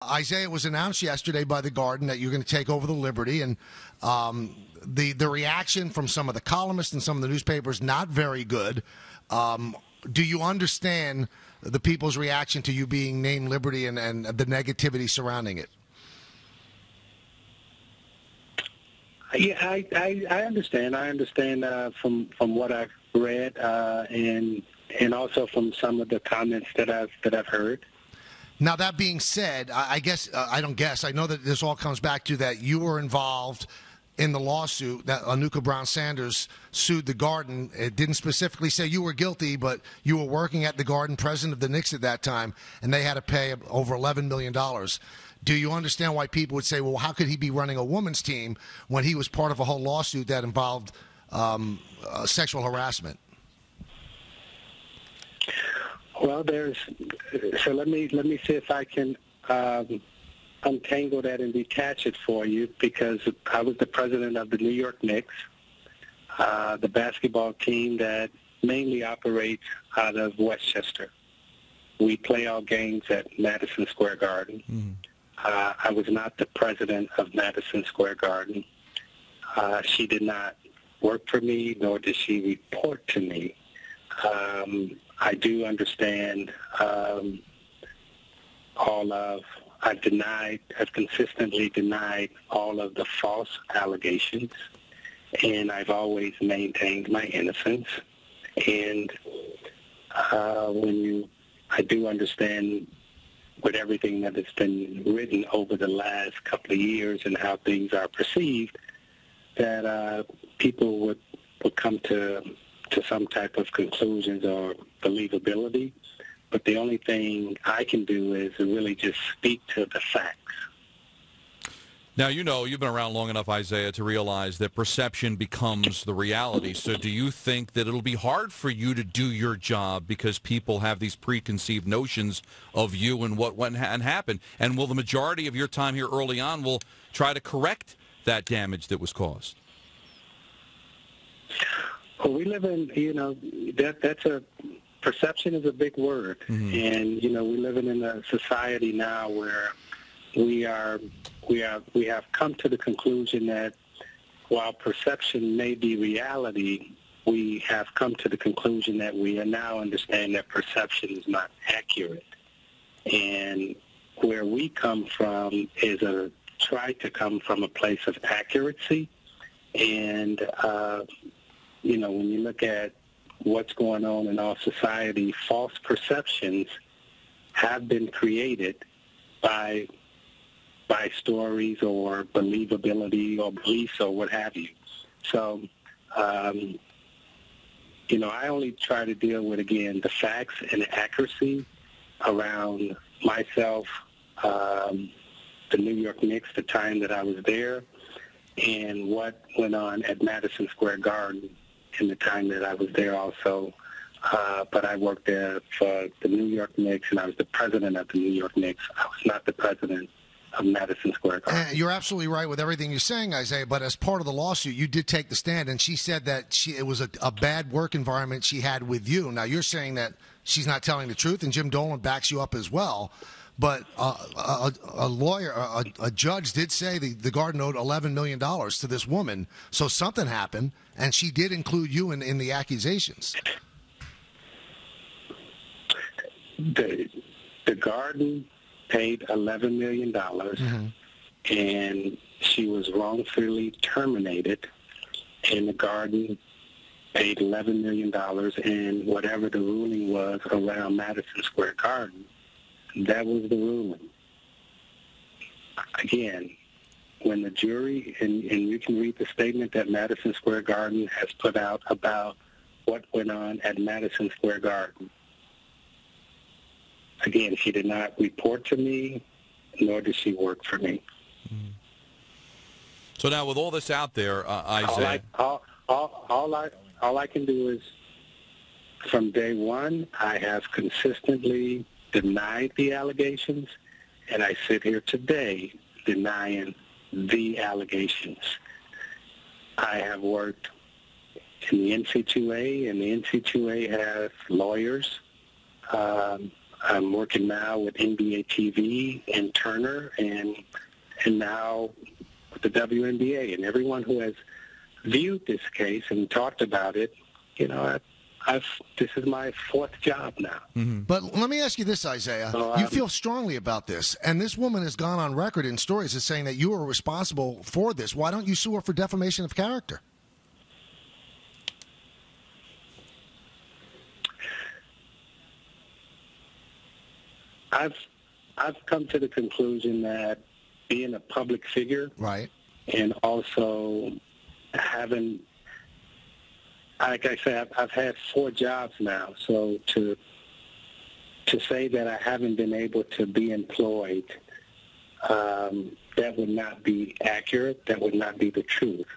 Isiah, was announced yesterday by the Garden that you're going to take over the Liberty, and the reaction from some of the columnists and some of the newspapers, not very good. Do you understand the people's reaction to you being named Liberty and the negativity surrounding it? Yeah, I understand. I understand from what I've read and also from some of the comments that I've heard. Now, that being said, I know that this all comes back to that you were involved in the lawsuit that Anuka Brown Sanders sued the Garden. It didn't specifically say you were guilty, but you were working at the Garden, president of the Knicks at that time, and they had to pay over $11 million. Do you understand why people would say, well, how could he be running a women's team when he was part of a whole lawsuit that involved sexual harassment? Well, so let me see if I can untangle that and detach it for you, because I was the president of the New York Knicks, the basketball team that mainly operates out of Westchester. We play our games at Madison Square Garden. Mm-hmm. I was not the president of Madison Square Garden. She did not work for me, nor did she report to me. I do understand I've consistently denied all of the false allegations, and I've always maintained my innocence. And I do understand with everything that has been written over the last couple of years and how things are perceived, that people would come to some type of conclusions or believability. But the only thing I can do is really just speak to the facts. Now, you've been around long enough, Isiah, to realize that perception becomes the reality. So do you think that it'll be hard for you to do your job because people have these preconceived notions of you and what went and happened? And will the majority of your time here early on will try to correct that damage that was caused? Well, we live in, perception is a big word. Mm-hmm. And, we're living in a society now where we have come to the conclusion that while perception may be reality, we have come to the conclusion that we now understand that perception is not accurate. And where we come from is try to come from a place of accuracy. And, when you look at what's going on in our society, false perceptions have been created by stories or believability or beliefs or what have you. So, I only try to deal with, again, the facts and the accuracy around myself, the New York Knicks, the time that I was there, and what went on at Madison Square Garden in the time that I was there also. But I worked there for the New York Knicks, and I was the president of the New York Knicks. I was not the president of Madison Square Garden. You're absolutely right with everything you're saying, Isiah, but as part of the lawsuit, you did take the stand, and she said that it was a bad work environment she had with you. Now, you're saying that she's not telling the truth, and Jim Dolan backs you up as well. But a judge did say the Garden owed $11 million to this woman, so something happened, and she did include you in the accusations. The Garden paid $11 million, mm-hmm. and she was wrongfully terminated, and the Garden paid $11 million, and whatever the ruling was around Madison Square Garden, that was the ruling. Again, when the jury, and you can read the statement that Madison Square Garden has put out about what went on at Madison Square Garden. Again, she did not report to me, nor did she work for me. Mm-hmm. So now, with all this out there, Isiah, all I can do is, from day one, I have consistently denied the allegations, and I sit here today denying the allegations. I have worked in the NC2A, and the NC2A has lawyers. I'm working now with NBA TV and Turner, and now with the WNBA. And everyone who has viewed this case and talked about it, you know, this is my fourth job now. Mm-hmm. But let me ask you this, Isiah. So, you feel strongly about this, and this woman has gone on record in stories as saying that you are responsible for this. Why don't you sue her for defamation of character? I've come to the conclusion that being a public figure, right, and also having, like I said, I've had 4 jobs now. So to say that I haven't been able to be employed, that would not be accurate. That would not be the truth.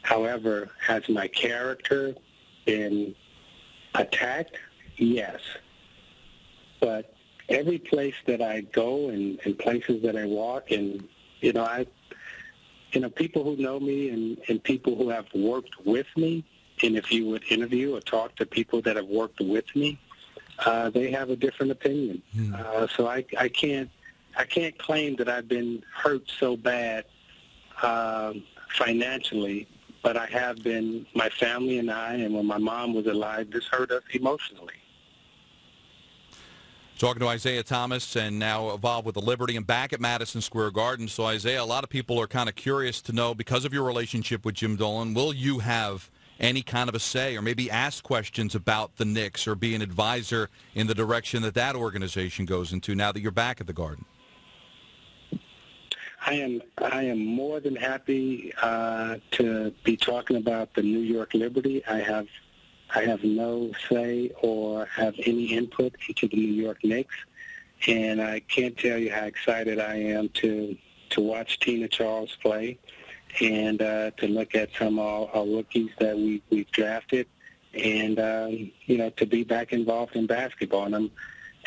However, has my character been attacked? Yes. But every place that I go and places that I walk, and, people who know me and people who have worked with me, and if you would interview or talk to people that have worked with me, they have a different opinion. So I can't claim that I've been hurt so bad financially, but I have been, my family and I, and when my mom was alive, this hurt us emotionally. Talking to Isiah Thomas, and now involved with the Liberty and back at Madison Square Garden. So, Isiah, a lot of people are kind of curious to know, because of your relationship with Jim Dolan, will you have any kind of a say or maybe ask questions about the Knicks or be an advisor in the direction that organization goes into now that you're back at the Garden? I am more than happy to be talking about the New York Liberty. I have no say or have any input into the New York Knicks, and I can't tell you how excited I am to watch Tina Charles play and to look at some of our rookies that we've drafted, and to be back involved in basketball. And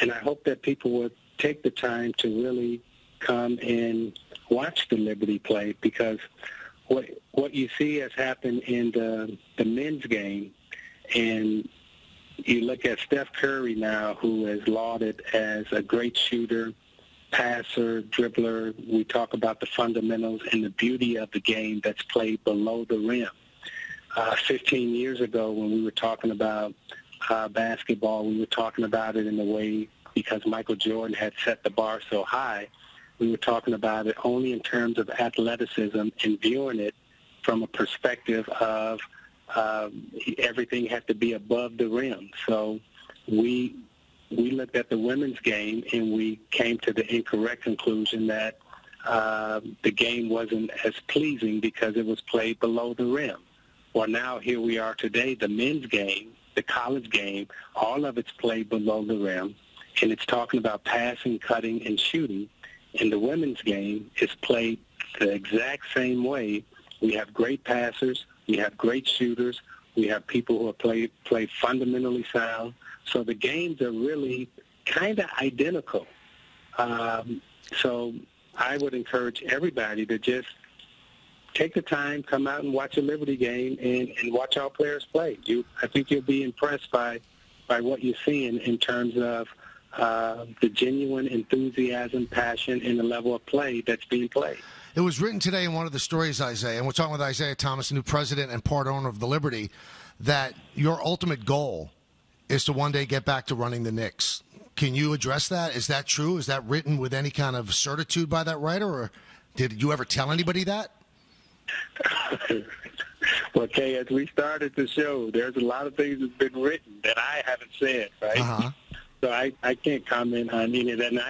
I hope that people would take the time to really come and watch the Liberty play, because what you see has happened in the men's game. And you look at Steph Curry now, who is lauded as a great shooter, passer, dribbler. We talk about the fundamentals and the beauty of the game that's played below the rim. 15 years ago, when we were talking about basketball, we were talking about it in a way, because Michael Jordan had set the bar so high, we were talking about it only in terms of athleticism and viewing it from a perspective of everything had to be above the rim. So we looked at the women's game, and we came to the incorrect conclusion that the game wasn't as pleasing because it was played below the rim. Well, now here we are today, the men's game, the college game, all of it's played below the rim, and it's talking about passing, cutting, and shooting. And the women's game is played the exact same way. We have great passers. We have great shooters. We have people who play fundamentally sound. So the games are really kind of identical. So I would encourage everybody to just take the time, come out and watch a Liberty game and watch our players play. I think you'll be impressed by what you're seeing in terms of the genuine enthusiasm, passion, and the level of play that's being played. It was written today in one of the stories, Isiah, and we're talking with Isiah Thomas, the new president and part owner of the Liberty, that your ultimate goal is to one day get back to running the Knicks. Can you address that? Is that true? Is that written with any kind of certitude by that writer, or did you ever tell anybody that? Well, Kay, as we started the show, there's a lot of things that's been written that I haven't said, right? Uh-huh. So I can't comment on any of that. And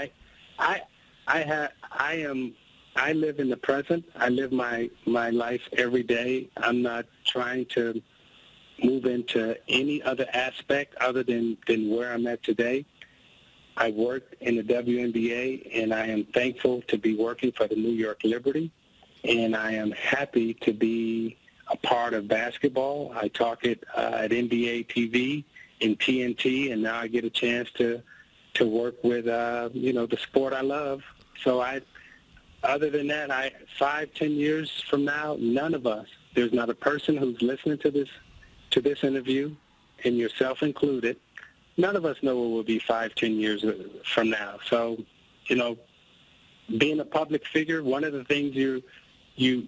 I live in the present. I live my life every day. I'm not trying to move into any other aspect other than where I'm at today. I work in the WNBA, and I am thankful to be working for the New York Liberty, and I am happy to be a part of basketball. I talk it at NBA TV and TNT, and now I get a chance to work with the sport I love. So other than that, 5-10 years from now, none of us, there's not a person who's listening to this interview, and yourself included, none of us know what will be 5-10 years from now. So, being a public figure, one of the things you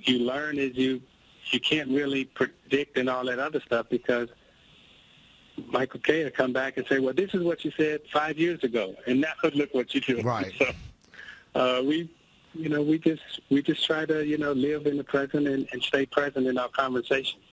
learn is you can't really predict and all that other stuff, because Michael Kay will come back and say, well, this is what you said 5 years ago, and now look what you do. Right. So we just try to, live in the present and stay present in our conversation.